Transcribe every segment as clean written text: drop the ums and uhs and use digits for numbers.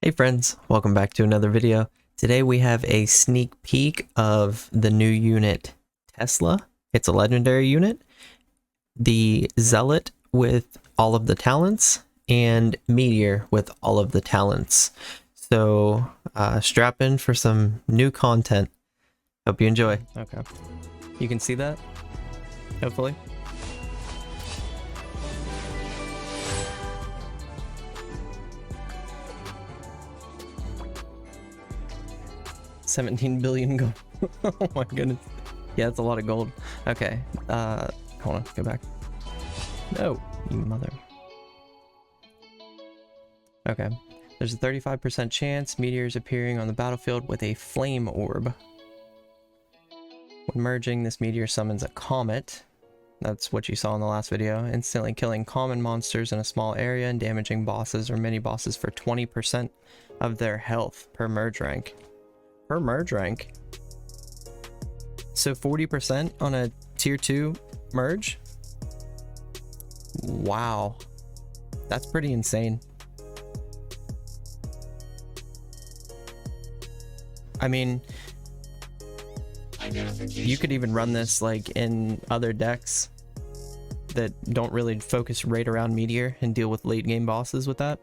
Hey friends, welcome back to another video. Today we have a sneak peek of the new unit Tesla. It's a legendary unit. The Zealot with all of the talents and Meteor with all of the talents. So strap in for some new content. Hope you enjoy. Okay. You can see that, hopefully. $17 billion gold. Oh my goodness. Yeah, that's a lot of gold. Okay. Hold on, go back. No, you mother. Okay. There's a 35% chance Meteor's appearing on the battlefield with a flame orb. When merging, this Meteor summons a comet. That's what you saw in the last video. Instantly killing common monsters in a small area and damaging bosses or mini bosses for 20% of their health per merge rank. Per merge rank. So 40% on a tier 2 merge? Wow. That's pretty insane. I mean, you could even run this like in other decks that don't really focus right around Meteor and deal with late game bosses with that.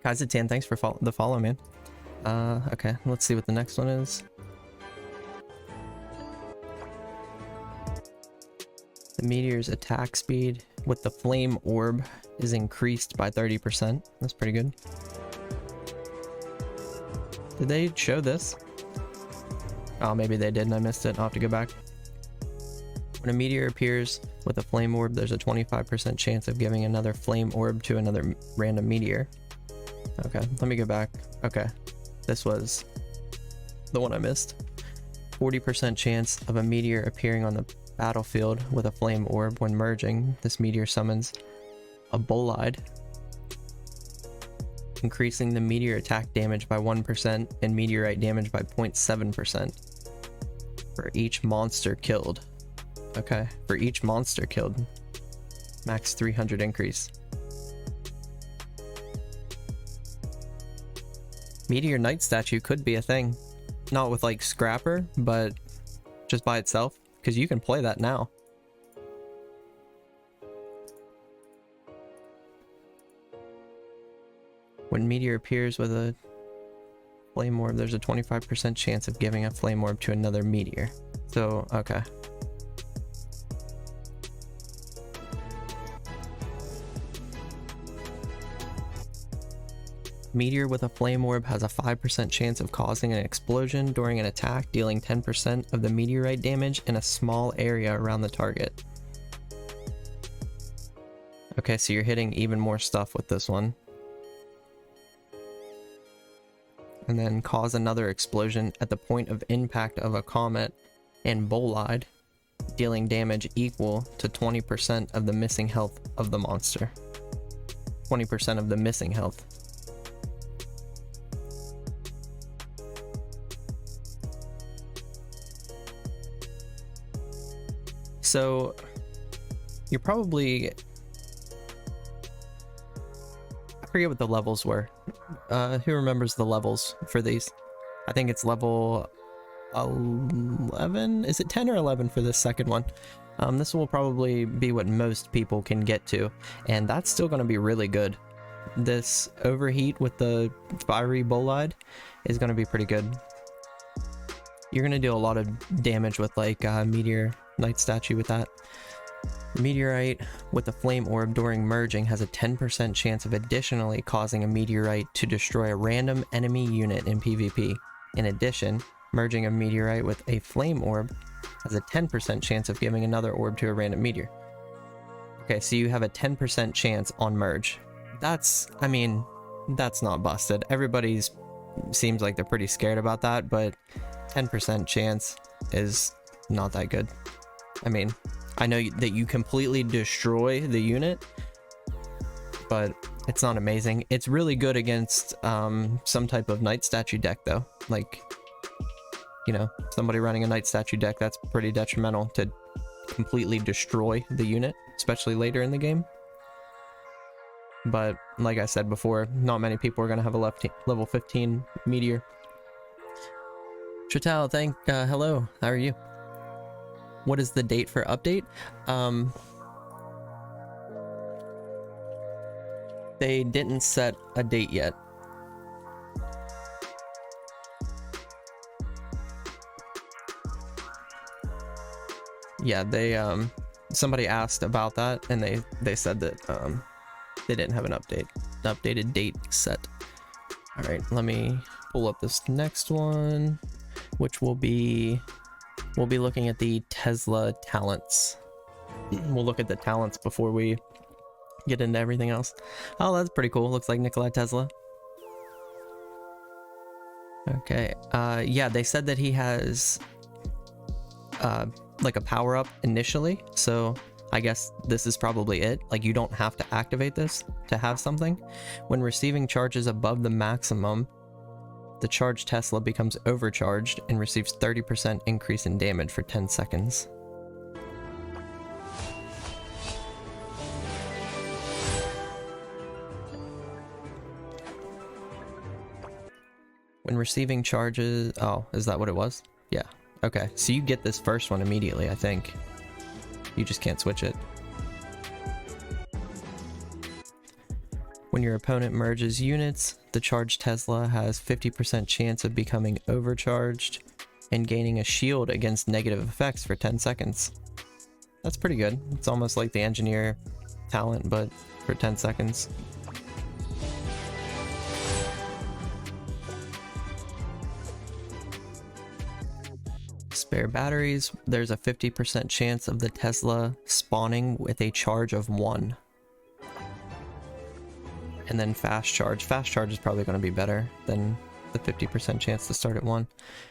Kaizen, thanks for the follow, man. Okay, let's see what the next one is. The Meteor's attack speed with the flame orb is increased by 30%. That's pretty good. Did they show this? Oh, maybe they did and I missed it. I'll have to go back. When a Meteor appears with a flame orb, there's a 25% chance of giving another flame orb to another random Meteor. Okay, let me go back. Okay. This was the one I missed. 40% chance of a Meteor appearing on the battlefield with a flame orb. When merging, this Meteor summons a bolide, increasing the Meteor attack damage by 1% and meteorite damage by 0.7% for each monster killed. Okay, for each monster killed. Max 300 increase. Meteor Knight statue could be a thing. Not with like Scrapper, but just by itself, because you can play that now. When Meteor appears with a flame orb, there's a 25% chance of giving a flame orb to another Meteor. So, okay. Meteor with a flame orb has a 5% chance of causing an explosion during an attack, dealing 10% of the meteorite damage in a small area around the target. Okay, so you're hitting even more stuff with this one. And then cause another explosion at the point of impact of a comet and bolide, dealing damage equal to 20% of the missing health of the monster. 20% of the missing health. So you're probably, I forget what the levels were. Who remembers the levels for these? I think it's level 11. Is it 10 or 11 for this second one? This will probably be what most people can get to, and that's still going to be really good. This overheat with the fiery bolide is going to be pretty good. You're going to do a lot of damage with like Meteor Knight statue with that. Meteorite with a flame orb during merging has a 10% chance of additionally causing a meteorite to destroy a random enemy unit in PvP. In addition, merging a meteorite with a flame orb has a 10% chance of giving another orb to a random meteor. Okay, so you have a 10% chance on merge. That's, I mean, that's not busted. Everybody's seems like they're pretty scared about that, but 10% chance is not that good. I mean, I know that you completely destroy the unit, but it's not amazing. It's really good against some type of Knight statue deck though. Like, you know, somebody running a Knight statue deck, that's pretty detrimental to completely destroy the unit, especially later in the game. but like I said before, not many people are going to have a level 15 Meteor. Chatal, hello, how are you? What is the date for update? They didn't set a date yet. Yeah, they somebody asked about that, and they said that they didn't have an updated date set. All right, let me pull up this next one, which we'll be looking at the Tesla talents. We'll look at the talents before we get into everything else. Oh, that's pretty cool. Looks like Nikola Tesla. Okay. Yeah, they said that he has like a power up initially, so I guess this is probably it. Like, you don't have to activate this to have something. When receiving charges above the maximum, the charged Tesla becomes overcharged and receives 30% increase in damage for 10 seconds. When receiving charges... Oh, is that what it was? Yeah. Okay, so you get this first one immediately, I think. You just can't switch it. When your opponent merges units, the charged Tesla has 50% chance of becoming overcharged and gaining a shield against negative effects for 10 seconds. That's pretty good. It's almost like the engineer talent, but for 10 seconds. Spare batteries, there's a 50% chance of the Tesla spawning with a charge of 1. And then fast charge. Fast charge is probably going to be better than the 50% chance to start at 1.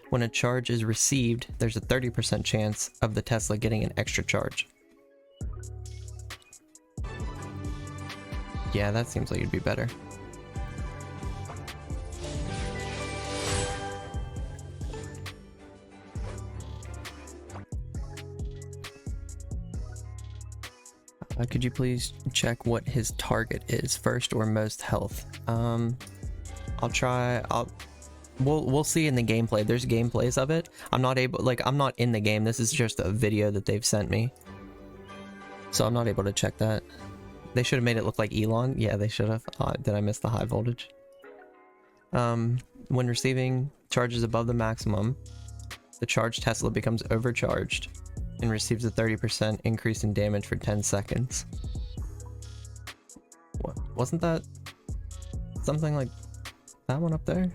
When a charge is received, there's a 30% chance of the Tesla getting an extra charge. Yeah, that seems like it'd be better. Could you please check what his target is, first or most health? We'll see in the gameplay. There's gameplays of it. I'm not in the game. This is just a video that they've sent me. So I'm not able to check that. They should have made it look like Elon. Yeah, they should have. Did I miss the high voltage? When receiving charges above the maximum, the charged Tesla becomes overcharged and receives a 30% increase in damage for 10 seconds. What? Wasn't that something like that one up there?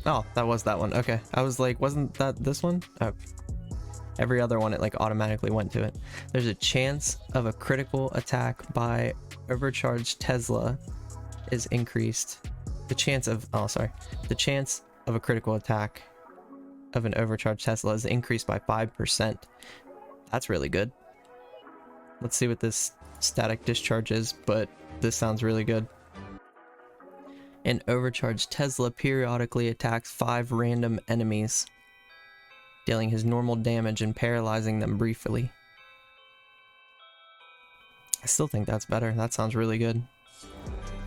Oh, that was that one. Okay. I was like, wasn't that this one? Oh. Every other one, it like automatically went to it. There's a chance of a critical attack by overcharged Tesla is increased. The chance of a critical attack of an overcharged Tesla is increased by 5%. That's really good. Let's see what this static discharge is, but this sounds really good. An overcharged Tesla periodically attacks 5 random enemies, dealing his normal damage and paralyzing them briefly. I still think that's better. That sounds really good.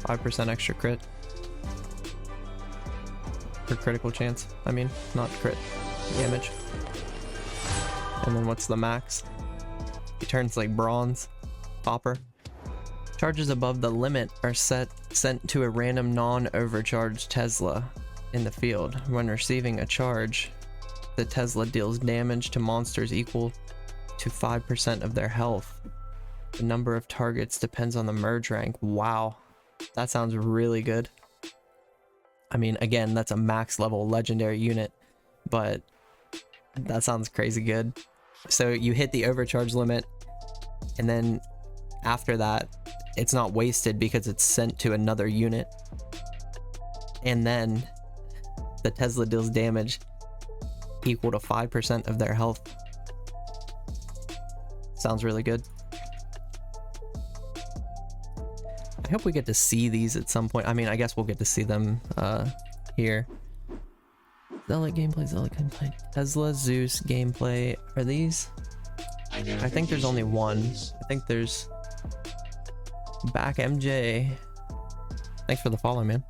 5% extra crit. Or critical chance. I mean, not crit damage. And then what's the max? He turns like bronze. Copper. Charges above the limit are sent to a random non-overcharged Tesla in the field. When receiving a charge, the Tesla deals damage to monsters equal to 5% of their health. The number of targets depends on the merge rank. Wow. That sounds really good. I mean, again, that's a max level legendary unit, but that sounds crazy good. So you hit the overcharge limit, and then after that, it's not wasted because it's sent to another unit. And then the Tesla deals damage equal to 5% of their health. Sounds really good. I hope we get to see these at some point. I mean, I guess we'll get to see them here. Zealot gameplay, Tesla, Zeus gameplay. Are these? I think there's only one. I think there's back MJ. Thanks for the follow, man.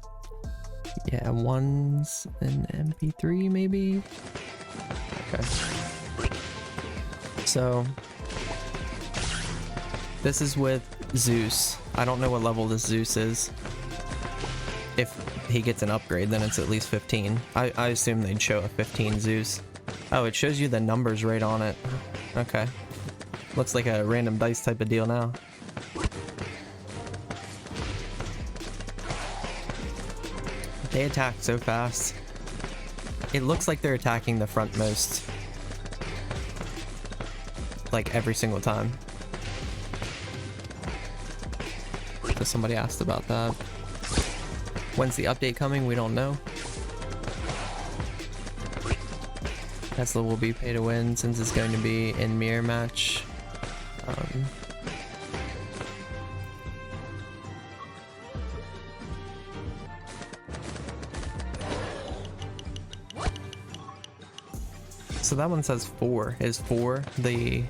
Yeah, one's an MP3 maybe. Okay. So this is with Zeus. I don't know what level this Zeus is. If he gets an upgrade, then it's at least 15. I assume they'd show a 15 Zeus. Oh, it shows you the numbers right on it. Okay. Looks like a random dice type of deal now. They attack so fast. It looks like they're attacking the frontmost. Like every single time. So somebody asked about that. When's the update coming? We don't know. Tesla will be pay to win since it's going to be in mirror match. So that one says 4. Is 4 the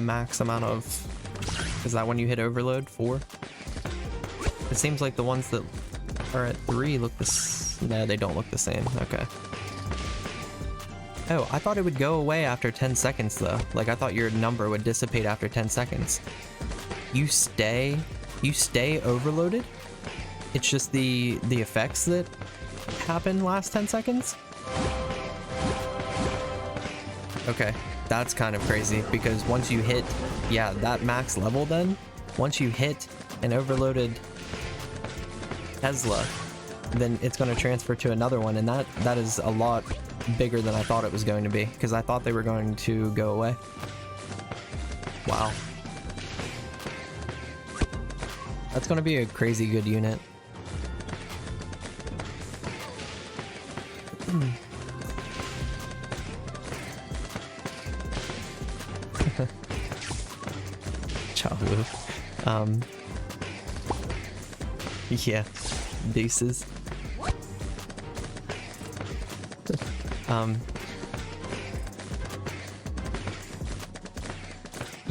max amount of? Is that when you hit overload? 4? It seems like the ones that are at 3 look no, they don't look the same. Okay. Oh, I thought it would go away after 10 seconds though. Like I thought your number would dissipate after 10 seconds. You stay overloaded? It's just the effects that happen last 10 seconds? Okay, that's kind of crazy because once you hit, yeah, that max level then, once you hit an overloaded Tesla, then it's going to transfer to another one, and that is a lot bigger than I thought it was going to be, because I thought they were going to go away. Wow. That's going to be a crazy good unit. Chawu. Yeah, deuces.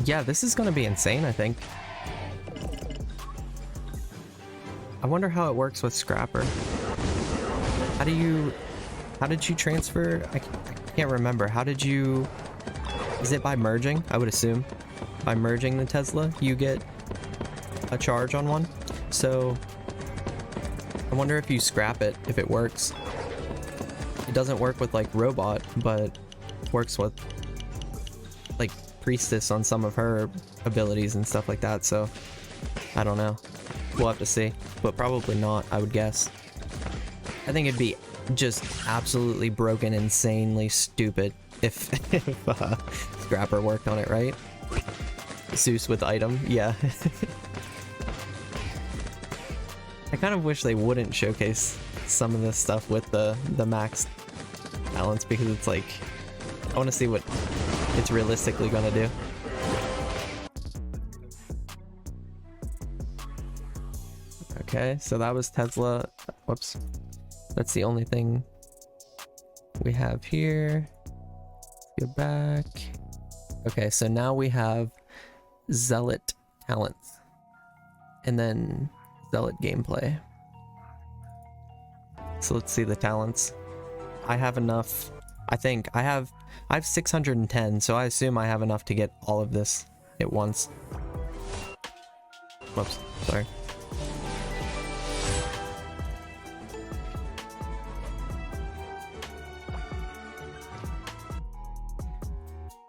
Yeah, this is gonna be insane, I think. I wonder how it works with Scrapper. How did you transfer? I can't remember. How did you, is it by merging? I would assume. By merging the Tesla, you get a charge on one. So I wonder if you scrap it, if it works. It doesn't work with like Robot, but works with like Priestess on some of her abilities and stuff like that. So I don't know. We'll have to see, but probably not, I would guess. I think it'd be just absolutely broken, insanely stupid if Scrapper worked on it, right? Zeus with item, yeah. I kind of wish they wouldn't showcase some of this stuff with the max balance, because it's like, I want to see what it's realistically gonna do. Okay, so that was Tesla. Whoops. That's the only thing we have here. Go back. Okay, so now we have Zealot talents. And then Zealot gameplay. So let's see the talents. I have enough. I think I have 610, so I assume I have enough to get all of this at once. Whoops, sorry.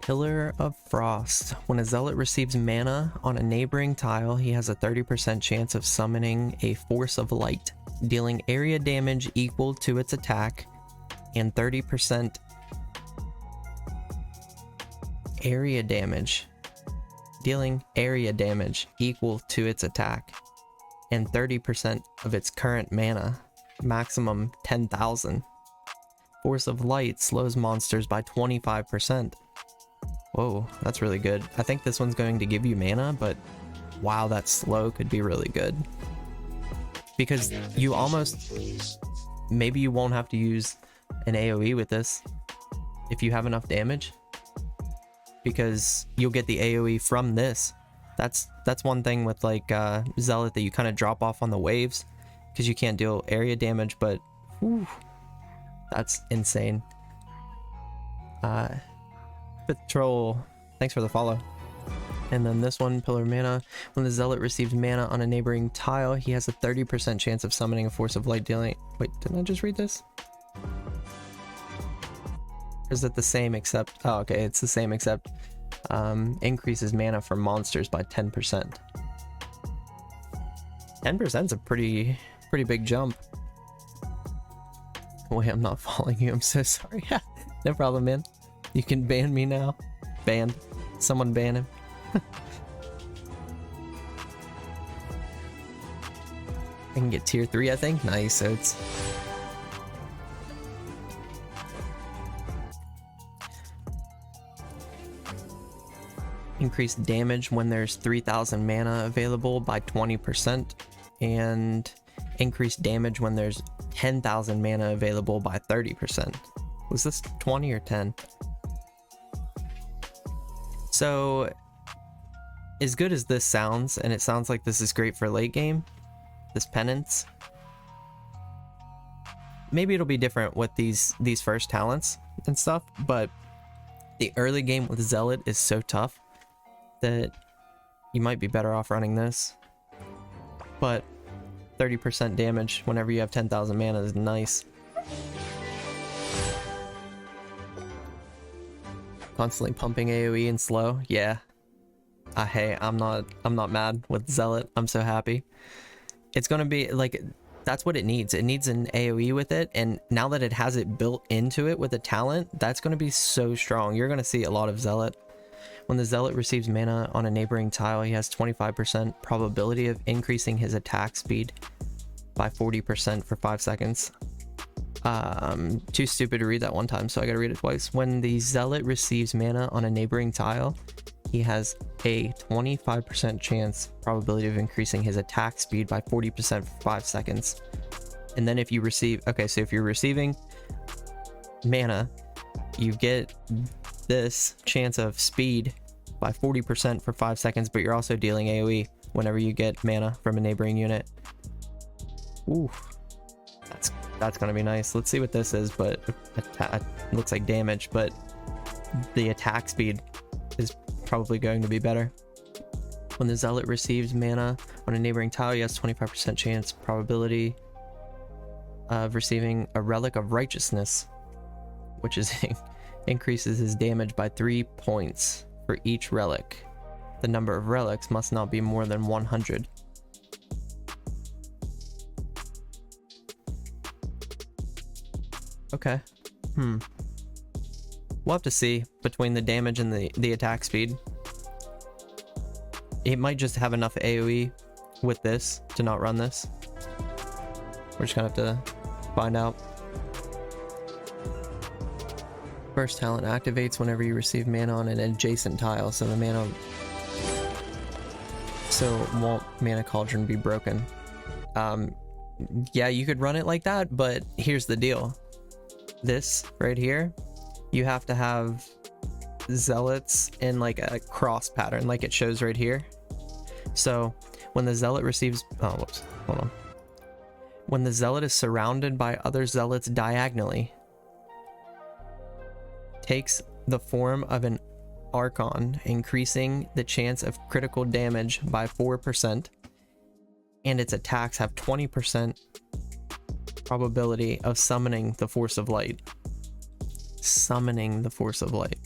Pillar of Frost. When a Zealot receives mana on a neighboring tile, he has a 30% chance of summoning a Force of Light, dealing area damage equal to its attack, and 30% area damage. Dealing area damage equal to its attack, and 30% of its current mana, maximum 10,000. Force of Light slows monsters by 25%. Whoa, that's really good. I think this one's going to give you mana, but wow, that slow could be really good. Because you almost, maybe you won't have to use an AoE with this if you have enough damage, because you'll get the AoE from this. That's one thing with like Zealot, that you kind of drop off on the waves because you can't deal area damage, but whew, that's insane. Patrol, thanks for the follow. And then this one, Pillar of Mana. When the Zealot receives mana on a neighboring tile, he has a 30% chance of summoning a Force of Light dealing... Wait, didn't I just read this? Or is it the same except... Oh, okay, it's the same except increases mana for monsters by 10%. 10% is a pretty big jump. Wait, I'm not following you. I'm so sorry. No problem, man. You can ban me now. Banned. Someone ban him. I can get tier 3, I think. Nice. So it's... Increased damage when there's 3,000 mana available by 20%, and increased damage when there's 10,000 mana available by 30%. Was this 20 or 10? So, as good as this sounds, and it sounds like this is great for late game, this penance, maybe it'll be different with these first talents and stuff, but the early game with Zealot is so tough that you might be better off running this. But 30% damage whenever you have 10,000 mana is nice. Constantly pumping AoE and slow. Yeah. Hey, I'm not mad with Zealot. I'm so happy. It's gonna be like, that's what it needs. It needs an AoE with it, and now that it has it built into it with a talent, that's gonna be so strong. You're gonna see a lot of Zealot. When the Zealot receives mana on a neighboring tile, he has 25% probability of increasing his attack speed by 40% for 5 seconds. Too stupid to read that one time, so I gotta read it twice. When the Zealot receives mana on a neighboring tile, he has a 25% chance probability of increasing his attack speed by 40% for 5 seconds. And then if you receive... Okay, so if you're receiving mana, you get this chance of speed by 40% for 5 seconds, but you're also dealing AoE whenever you get mana from a neighboring unit. Ooh, that's gonna be nice. Let's see what this is, but it looks like damage, but the attack speed is probably going to be better. When the Zealot receives mana on a neighboring tile, he has 25% chance probability of receiving a Relic of Righteousness, which is increases his damage by 3 points for each relic. The number of relics must not be more than 100. Okay. We'll have to see between the damage and the attack speed. It might just have enough AoE with this to not run this. We're just gonna have to find out. First talent activates whenever you receive mana on an adjacent tile, so the mana... So won't Mana Cauldron be broken? Yeah, you could run it like that, but here's the deal. This right here, you have to have Zealots in like a cross pattern, like it shows right here. So when the Zealot receives... Oh, whoops. Hold on. When the Zealot is surrounded by other Zealots diagonally, takes the form of an Archon, increasing the chance of critical damage by 4%, and its attacks have 20% probability of summoning the Force of Light. Summoning the Force of Light.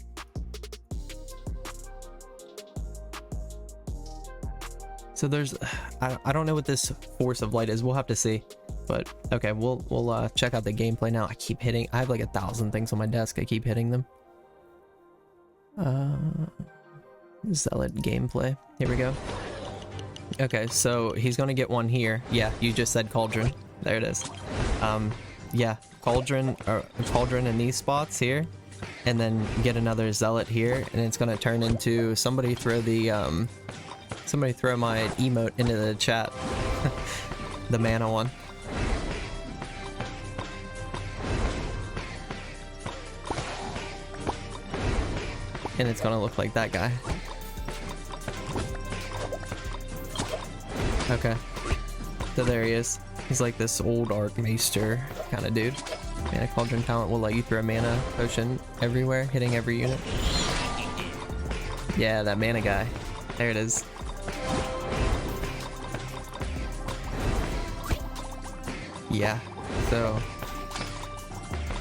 So there's... I don't know what this Force of Light is. We'll have to see. But okay, we'll check out the gameplay now. I keep hitting... I have like 1,000 things on my desk. I keep hitting them. Zealot gameplay. Here we go. Okay, so he's gonna get one here. Yeah, you just said Cauldron. There it is. Yeah, Cauldron in these spots here, and then get another Zealot here, and it's gonna turn into... Somebody throw the somebody throw my emote into the chat. The mana one. And it's gonna look like that guy. Okay. So there he is. He's like this old Archmaester kind of dude. Mana Cauldron talent will let you throw a mana potion everywhere, hitting every unit. Yeah, that mana guy. There it is. Yeah, so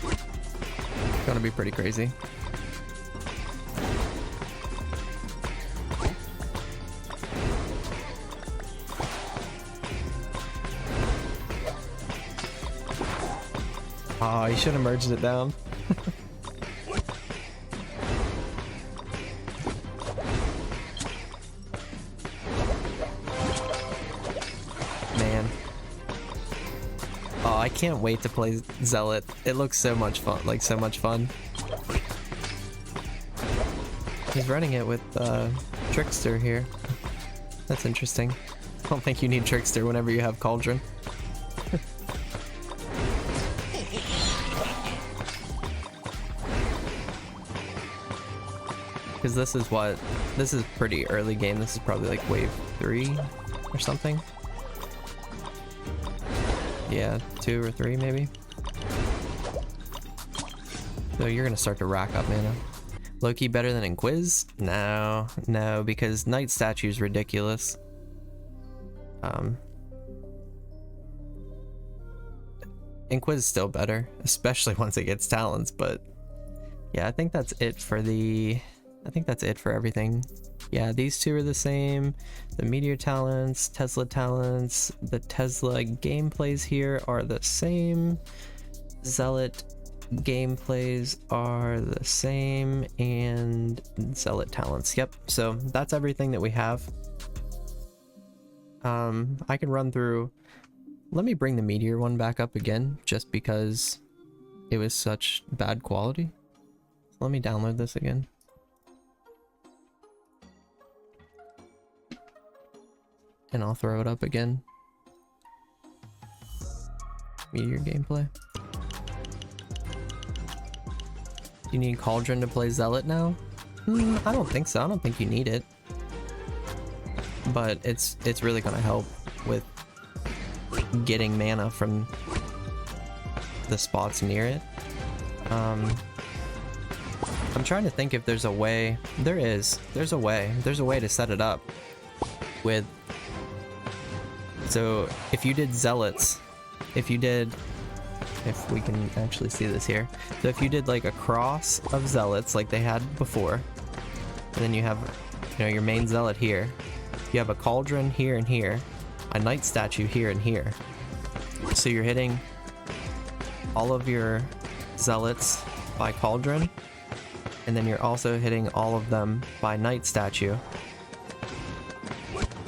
it's gonna be pretty crazy. Oh, he should have merged it down. Man. Oh, I can't wait to play Zealot. It looks so much fun, like so much fun. He's running it with Trickster here. That's interesting. I don't think you need Trickster whenever you have Cauldron. Because this is pretty early game. This is probably like wave 3 or something. Yeah, 2 or 3 maybe. So you're gonna start to rack up mana. Loki better than Inquiz? No, because Knight Statue is ridiculous. Inquiz is still better, especially once it gets talents, but yeah, I think that's it for everything. Yeah, these two are the same. The Meteor talents, Tesla talents, the Tesla gameplays here are the same. Zealot gameplays are the same, and Zealot talents. Yep, so that's everything that we have. I can run through. Let me bring the Meteor one back up again, just because it was such bad quality. Let me download this again. And I'll throw it up again. Meteor gameplay. Do you need Cauldron to play Zealot now? I don't think so. I don't think you need it. But it's really gonna help with getting mana from the spots near it. I'm trying to think if there's a way. There is. There's a way. There's a way to set it up with. So if you did Zealots, if we can actually see this here. So if you did like a cross of Zealots like they had before, and then you have, your main Zealot here. You have a Cauldron here and here, a Knight Statue here and here. So you're hitting all of your Zealots by Cauldron, and then you're also hitting all of them by Knight Statue.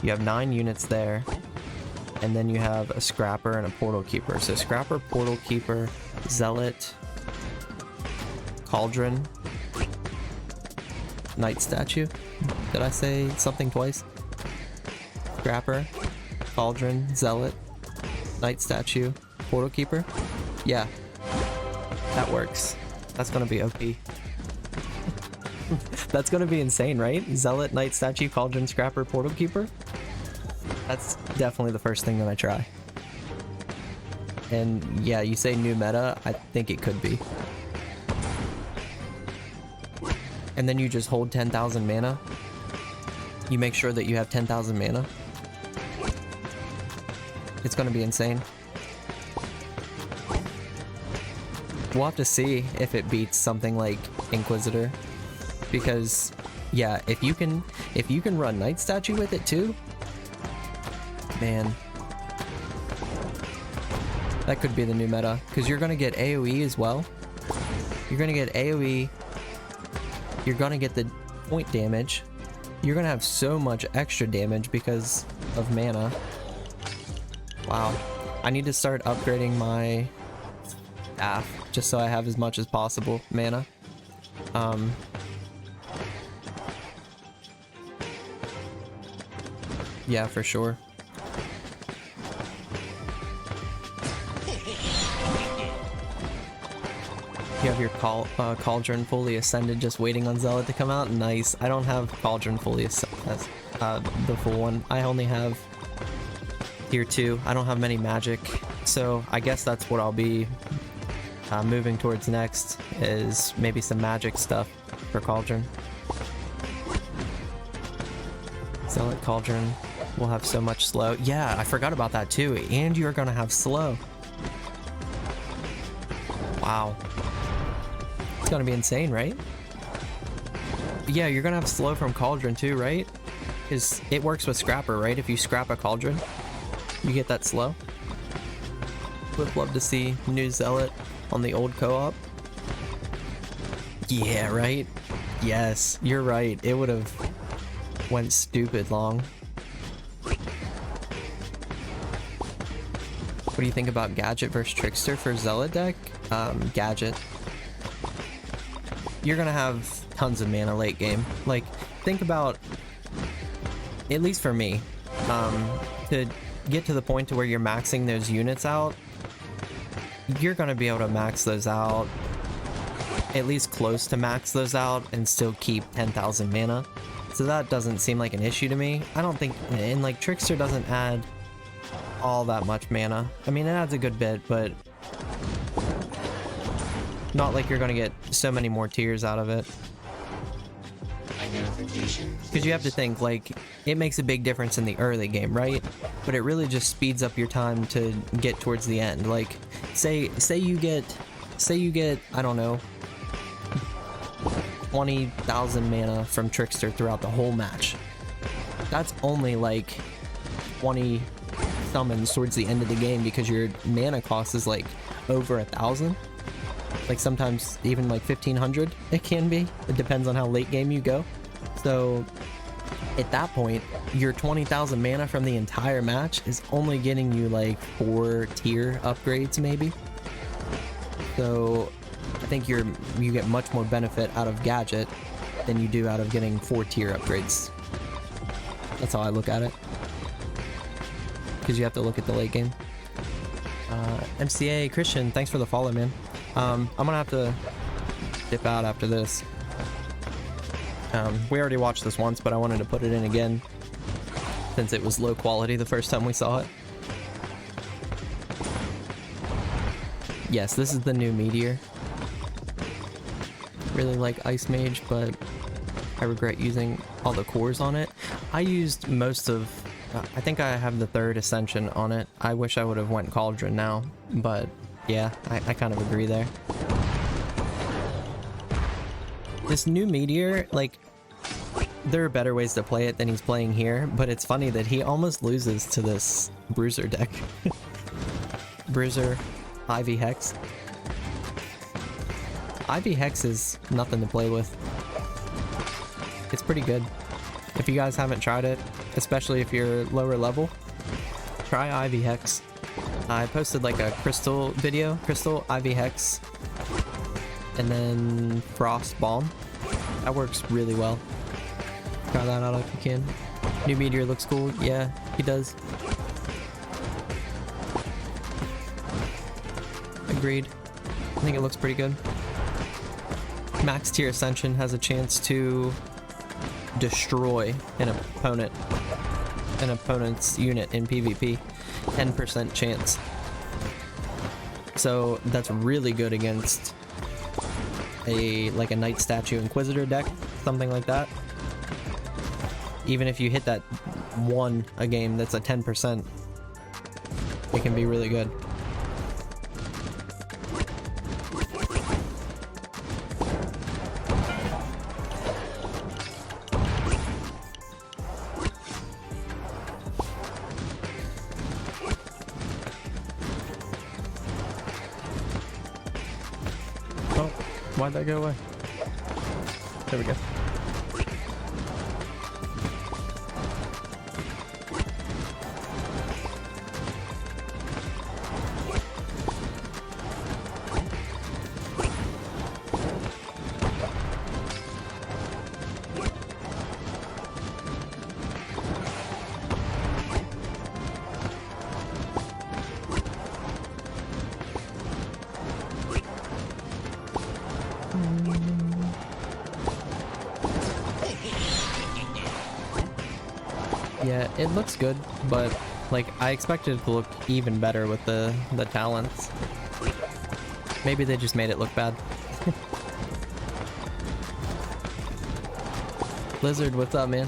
You have 9 units there. And then you have a Scrapper and a Portal Keeper. So Scrapper, Portal Keeper, Zealot, Cauldron, Knight Statue. Did I say something twice? Scrapper, Cauldron, Zealot, Knight Statue, Portal Keeper. Yeah, that works. That's gonna be OP. That's gonna be insane, right? Zealot, Knight Statue, Cauldron, Scrapper, Portal Keeper. That's definitely the first thing that I try. And yeah, you say new meta, I think it could be. And then you just hold 10,000 mana. You make sure that you have 10,000 mana. It's gonna be insane. We'll have to see if it beats something like Inquisitor. Because yeah, if you can run Knight Statue with it too, man, that could be the new meta, because you're gonna get AoE as well. You're gonna get AoE, you're gonna get the point damage, you're gonna have so much extra damage because of mana. Wow, I need to start upgrading my staff just so I have as much as possible mana. Yeah, for sure. You have your Cauldron fully ascended, just waiting on Zealot to come out. Nice. I don't have Cauldron fully ascended, the full one. I only have tier 2. I don't have many magic, so I guess that's what I'll be moving towards next, is maybe some magic stuff for Cauldron. Zealot Cauldron will have so much slow. Yeah, I forgot about that too. And you're gonna have slow. Wow. It's gonna be insane, right? Yeah, you're gonna have slow from Cauldron too, right? Because it works with Scrapper, right? If you scrap a Cauldron, you get that slow. Would love to see new Zealot on the old co-op. Yeah, right? Yes, you're right. It would have went stupid long. What do you think about Gadget versus Trickster for Zealot deck? Gadget. You're gonna have tons of mana late game. Like, think about, at least for me, to get to the point to where you're maxing those units out, you're gonna be able to max those out, at least close to max those out, and still keep 10,000 mana. So that doesn't seem like an issue to me. I don't think, and like Trickster doesn't add all that much mana. I mean, it adds a good bit, but not like you're gonna get so many more tiers out of it. Because you have to think, like, it makes a big difference in the early game, right? But it really just speeds up your time to get towards the end. Like, say you get, I don't know, 20,000 mana from Trickster throughout the whole match. That's only like 20 summons towards the end of the game, because your mana cost is like over 1,000. Like sometimes even like 1,500 it can be. It depends on how late game you go. So at that point, your 20,000 mana from the entire match is only getting you like 4 tier upgrades maybe. So I think you get much more benefit out of Gadget than you do out of getting 4 tier upgrades. That's how I look at it. Because you have to look at the late game. MCA Christian, thanks for the follow, man. I'm gonna have to dip out after this. We already watched this once, but I wanted to put it in again since it was low quality the first time we saw it. Yes, this is the new Meteor. Really like Ice Mage, but I regret using all the cores on it. I used most of, I think I have the 3rd Ascension on it. I wish I would have went Cauldron now, but yeah, I kind of agree there. This new Meteor, like, there are better ways to play it than he's playing here, but it's funny that he almost loses to this Bruiser deck. Bruiser, Ivy Hex. Ivy Hex is nothing to play with. It's pretty good. If you guys haven't tried it, especially if you're lower level, try Ivy Hex. I posted like a Crystal video, Crystal, Ivy Hex, and then Frost Bomb. That works really well. Try that out if you can. New Meteor looks cool. Yeah, he does. Agreed. I think it looks pretty good. Max tier Ascension has a chance to destroy an opponent's unit in PvP. 10% chance. So that's really good against a Knight Statue Inquisitor deck, something like that. Even if you hit that one a game that's a 10%, it can be really good. Why'd that go away? There we go. Yeah, it looks good, but Like, I expected it to look even better with the talents. Maybe they just made it look bad. Blizzard, what's up, man?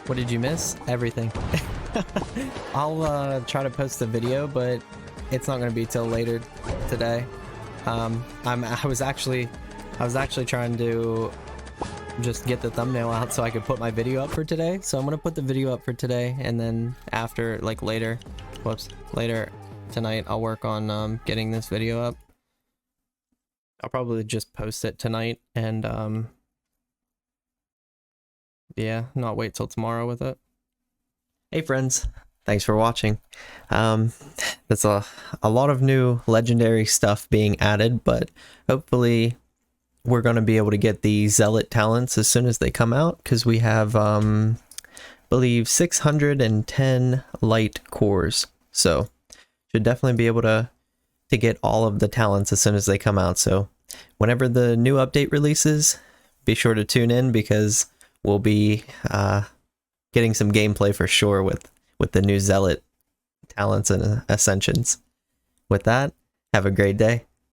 What did you miss? Everything. I'll try to post the video, but it's not going to be till later today. I was actually trying to just get the thumbnail out so I could put my video up for today. So I'm going to put the video up for today, and then after, like later tonight, I'll work on getting this video up. I'll probably just post it tonight and yeah, not wait till tomorrow with it. Hey friends, thanks for watching. That's a lot of new legendary stuff being added, but hopefully we're going to be able to get the Zealot talents as soon as they come out, because we have believe 610 light cores, so should definitely be able to get all of the talents as soon as they come out. So whenever the new update releases, be sure to tune in, because we'll be getting some gameplay for sure with the new Zealot talents and ascensions. With that, have a great day.